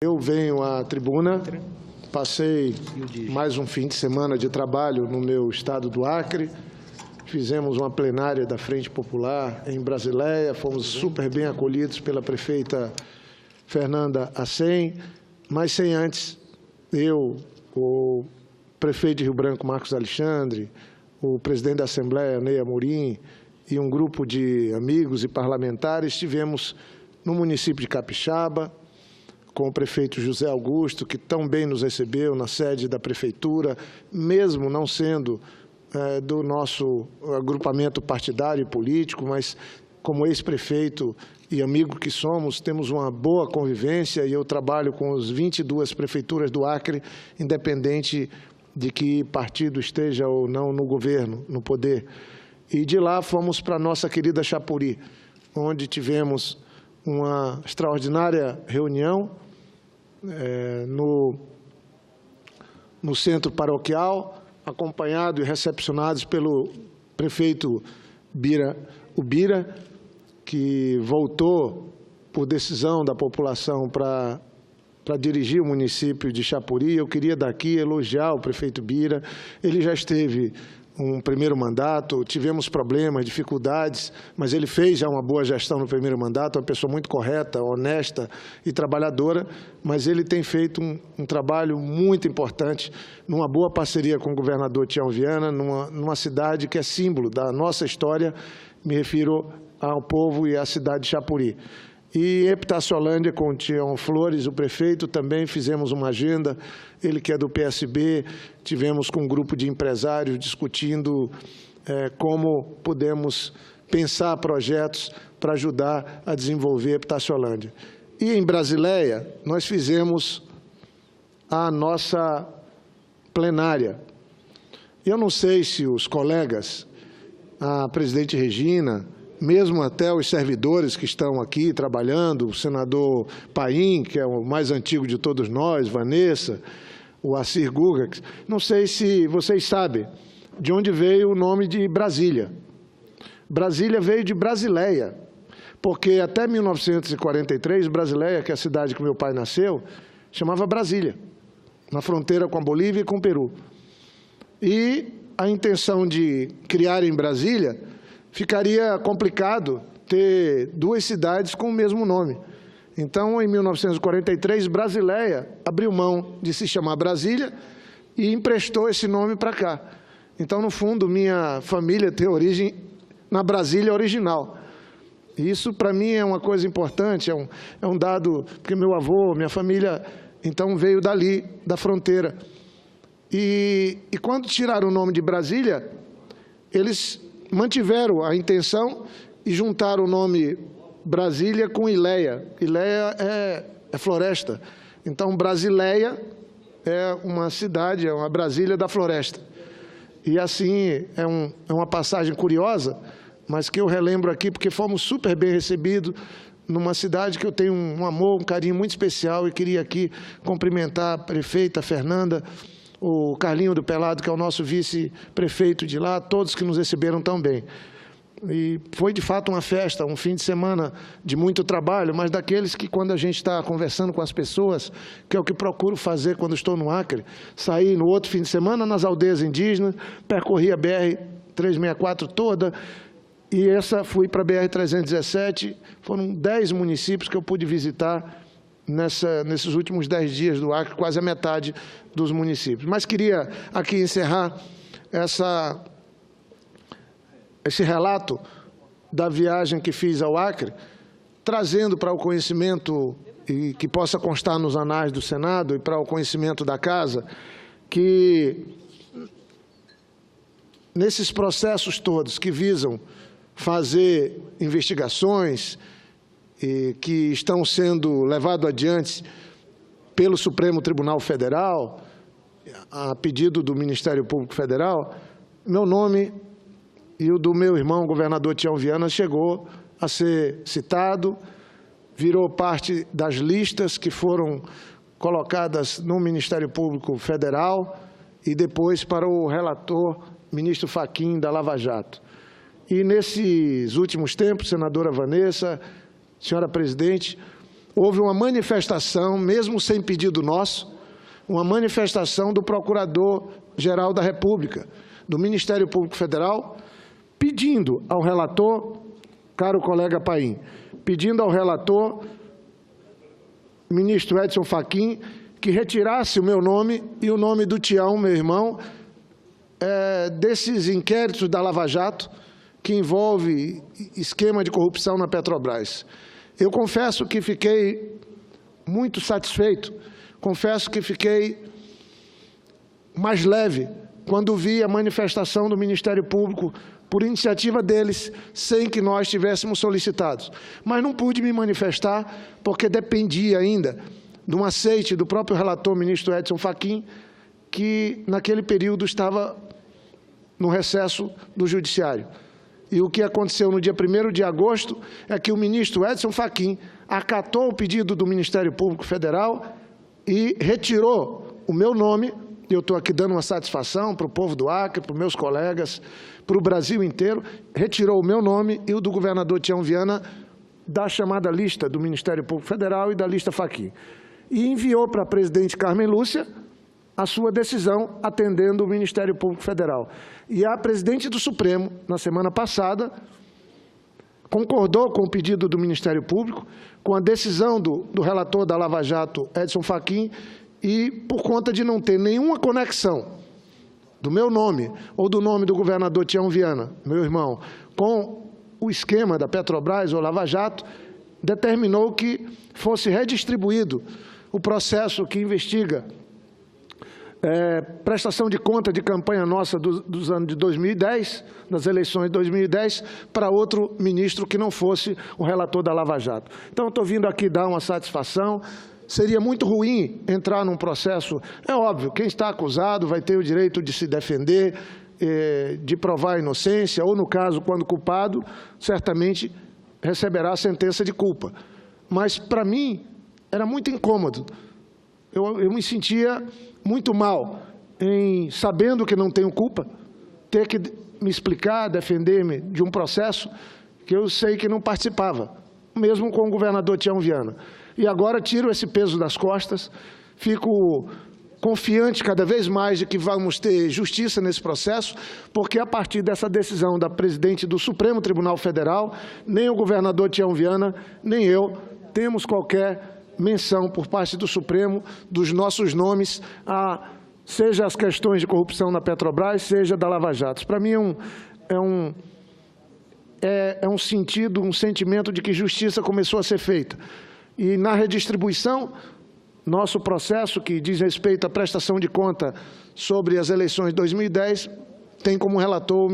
Eu venho à tribuna, passei mais um fim de semana de trabalho no meu estado do Acre, fizemos uma plenária da Frente Popular em Brasileia, fomos super bem acolhidos pela prefeita Fernanda Hassen, mas sem antes eu, o prefeito de Rio Branco, Marcos Alexandre, o presidente da Assembleia, Ney Amorim, e um grupo de amigos e parlamentares, estivemos no município de Capixaba, com o prefeito José Augusto, que tão bem nos recebeu na sede da prefeitura, mesmo não sendo do nosso agrupamento partidário e político, mas como ex-prefeito e amigo que somos, temos uma boa convivência e eu trabalho com as 22 prefeituras do Acre, independente de que partido esteja ou não no governo, no poder. E de lá fomos para a nossa querida Chapuri, onde tivemos uma extraordinária reunião no centro paroquial, acompanhado e recepcionados pelo prefeito Ubira, que voltou por decisão da população para dirigir o município de Chapuri. Eu queria daqui elogiar o prefeito Bira. Ele já esteve um primeiro mandato, tivemos problemas, dificuldades, mas ele fez já uma boa gestão no primeiro mandato, uma pessoa muito correta, honesta e trabalhadora, mas ele tem feito um trabalho muito importante, numa boa parceria com o governador Tião Viana, numa cidade que é símbolo da nossa história, me refiro ao povo e à cidade de Chapuri. E em Epitaciolândia, com o Tião Flores, o prefeito, também fizemos uma agenda, ele que é do PSB, tivemos com um grupo de empresários discutindo como podemos pensar projetos para ajudar a desenvolver Epitaciolândia. E em Brasileia, nós fizemos a nossa plenária. Eu não sei se os colegas, a presidente Regina, mesmo até os servidores que estão aqui trabalhando, o senador Paim, que é o mais antigo de todos nós, Vanessa, o Assir Guga, não sei se vocês sabem de onde veio o nome de Brasília. Brasília veio de Brasileia, porque até 1943, Brasileia, que é a cidade que meu pai nasceu, chamava Brasília, na fronteira com a Bolívia e com o Peru. E a intenção de criar em Brasília ficaria complicado ter duas cidades com o mesmo nome. Então, em 1943, Brasileia abriu mão de se chamar Brasília e emprestou esse nome para cá. Então, no fundo, minha família tem origem na Brasília original. E isso, para mim, é uma coisa importante, é um dado, porque meu avô, minha família, então, veio dali, da fronteira. E quando tiraram o nome de Brasília, eles mantiveram a intenção e juntaram o nome Brasília com Ileia. Ileia é floresta. Então, Brasileia é uma cidade, é uma Brasília da floresta. E assim, é uma passagem curiosa, mas que eu relembro aqui porque fomos super bem recebidos numa cidade que eu tenho um amor, um carinho muito especial e queria aqui cumprimentar a prefeita Fernanda, o Carlinho do Pelado, que é o nosso vice-prefeito de lá, todos que nos receberam tão bem. E foi, de fato, uma festa, um fim de semana de muito trabalho, mas daqueles que, quando a gente está conversando com as pessoas, que é o que procuro fazer quando estou no Acre, sair no outro fim de semana nas aldeias indígenas, percorri a BR-364 toda, e fui para a BR-317, foram 10 municípios que eu pude visitar nesses últimos 10 dias do Acre, quase a metade dos municípios. Mas queria aqui encerrar esse relato da viagem que fiz ao Acre, trazendo para o conhecimento, e que possa constar nos anais do Senado e para o conhecimento da Casa, que nesses processos todos que visam fazer investigações, e que estão sendo levados adiante pelo Supremo Tribunal Federal, a pedido do Ministério Público Federal, meu nome e o do meu irmão, o governador Tião Viana, chegou a ser citado, virou parte das listas que foram colocadas no Ministério Público Federal e depois para o relator, ministro Fachin, da Lava Jato. E nesses últimos tempos, senadora Vanessa, senhora presidente, houve uma manifestação, mesmo sem pedido nosso, uma manifestação do Procurador-Geral da República, do Ministério Público Federal, pedindo ao relator, caro colega Paim, pedindo ao relator, ministro Edson Fachin, que retirasse o meu nome e o nome do Tião, meu irmão, desses inquéritos da Lava Jato, que envolve esquema de corrupção na Petrobras. Eu confesso que fiquei muito satisfeito, confesso que fiquei mais leve quando vi a manifestação do Ministério Público por iniciativa deles, sem que nós tivéssemos solicitados. Mas não pude me manifestar porque dependia ainda de um aceite do próprio relator, ministro Edson Fachin, que naquele período estava no recesso do Judiciário. E o que aconteceu no dia 1º de agosto é que o ministro Edson Fachin acatou o pedido do Ministério Público Federal e retirou o meu nome. Eu estou aqui dando uma satisfação para o povo do Acre, para os meus colegas, para o Brasil inteiro, retirou o meu nome e o do governador Tião Viana da chamada lista do Ministério Público Federal e da lista Fachin. E enviou para a presidente Carmen Lúcia a sua decisão atendendo o Ministério Público Federal. E a presidente do Supremo, na semana passada, concordou com o pedido do Ministério Público, com a decisão do relator da Lava Jato, Edson Fachin, e por conta de não ter nenhuma conexão do meu nome ou do nome do governador Tião Viana, meu irmão, com o esquema da Petrobras ou Lava Jato, determinou que fosse redistribuído o processo que investiga prestação de conta de campanha nossa dos anos de 2010, das eleições de 2010, para outro ministro que não fosse o relator da Lava Jato. Então, estou vindo aqui dar uma satisfação. Seria muito ruim entrar num processo. É óbvio, quem está acusado vai ter o direito de se defender, de provar a inocência, ou, no caso, quando culpado, certamente receberá a sentença de culpa. Mas, para mim, era muito incômodo. Eu me sentia muito mal em, sabendo que não tenho culpa, ter que me explicar, defender-me de um processo que eu sei que não participava, mesmo com o governador Tião Viana. E agora tiro esse peso das costas, fico confiante cada vez mais de que vamos ter justiça nesse processo, porque a partir dessa decisão da presidente do Supremo Tribunal Federal, nem o governador Tião Viana, nem eu temos qualquer menção por parte do Supremo dos nossos nomes, seja as questões de corrupção na Petrobras, seja da Lava Jato. Para mim é um sentido, um sentimento de que justiça começou a ser feita. E na redistribuição, nosso processo que diz respeito à prestação de conta sobre as eleições de 2010, tem como relator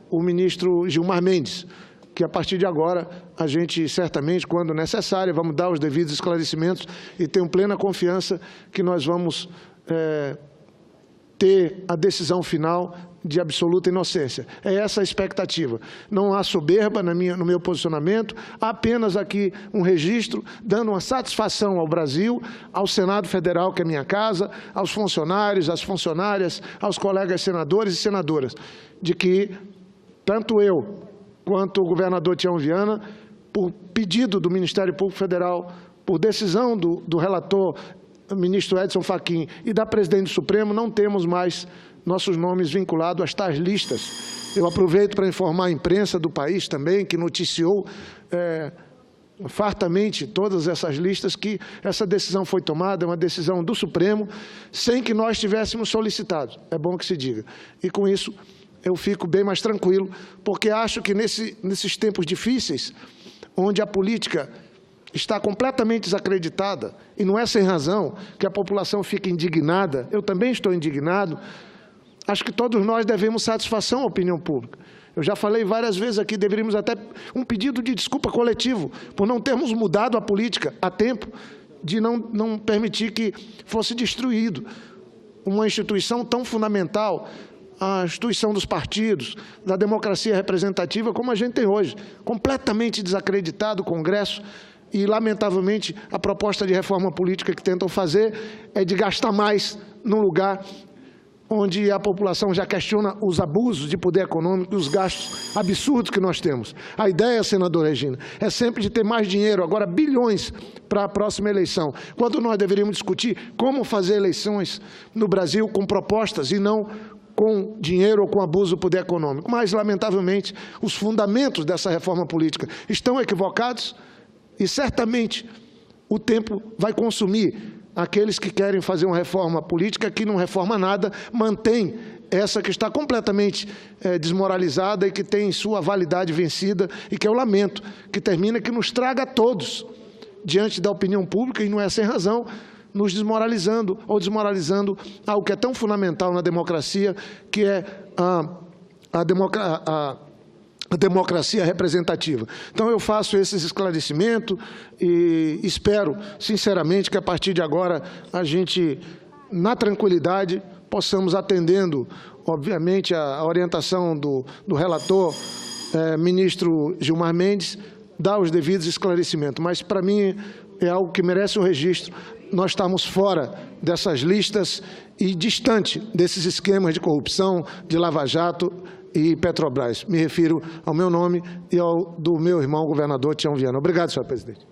o ministro Gilmar Mendes, que a partir de agora a gente certamente, quando necessário, vamos dar os devidos esclarecimentos e tenho plena confiança que nós vamos ter a decisão final de absoluta inocência. É essa a expectativa. Não há soberba no meu posicionamento, há apenas aqui um registro dando uma satisfação ao Brasil, ao Senado Federal, que é minha casa, aos funcionários, às funcionárias, aos colegas senadores e senadoras, de que tanto eu quanto o governador Tião Viana, por pedido do Ministério Público Federal, por decisão do relator, ministro Edson Fachin, e da presidente do Supremo, não temos mais nossos nomes vinculados às tais listas. Eu aproveito para informar a imprensa do país também, que noticiou fartamente todas essas listas, que essa decisão foi tomada, é uma decisão do Supremo, sem que nós tivéssemos solicitado. É bom que se diga. E com isso eu fico bem mais tranquilo, porque acho que nesses tempos difíceis, onde a política está completamente desacreditada, e não é sem razão que a população fica indignada, eu também estou indignado, acho que todos nós devemos satisfação à opinião pública. Eu já falei várias vezes aqui, deveríamos até um pedido de desculpa coletivo, por não termos mudado a política a tempo, de não permitir que fosse destruído uma instituição tão fundamental, a instituição dos partidos, da democracia representativa, como a gente tem hoje, completamente desacreditado o Congresso, e, lamentavelmente, a proposta de reforma política que tentam fazer é de gastar mais num lugar onde a população já questiona os abusos de poder econômico e os gastos absurdos que nós temos. A ideia, senador Regina, é sempre de ter mais dinheiro, agora bilhões, para a próxima eleição, quando nós deveríamos discutir como fazer eleições no Brasil com propostas e não com dinheiro ou com abuso do poder econômico. Mas, lamentavelmente, os fundamentos dessa reforma política estão equivocados e, certamente, o tempo vai consumir aqueles que querem fazer uma reforma política que não reforma nada, mantém essa que está completamente desmoralizada e que tem sua validade vencida e que eu lamento, que termina, que nos traga a todos diante da opinião pública, e não é sem razão, nos desmoralizando ou desmoralizando algo que é tão fundamental na democracia, que é a democracia representativa. Então, eu faço esses esclarecimentos e espero, sinceramente, que a partir de agora a gente, na tranquilidade, possamos, atendendo, obviamente, a orientação do relator, ministro Gilmar Mendes, dar os devidos esclarecimentos. Mas, para mim, é algo que merece um registro. Nós estamos fora dessas listas e distante desses esquemas de corrupção, de Lava Jato e Petrobras. Me refiro ao meu nome e ao do meu irmão, governador Tião Viana. Obrigado, senhor presidente.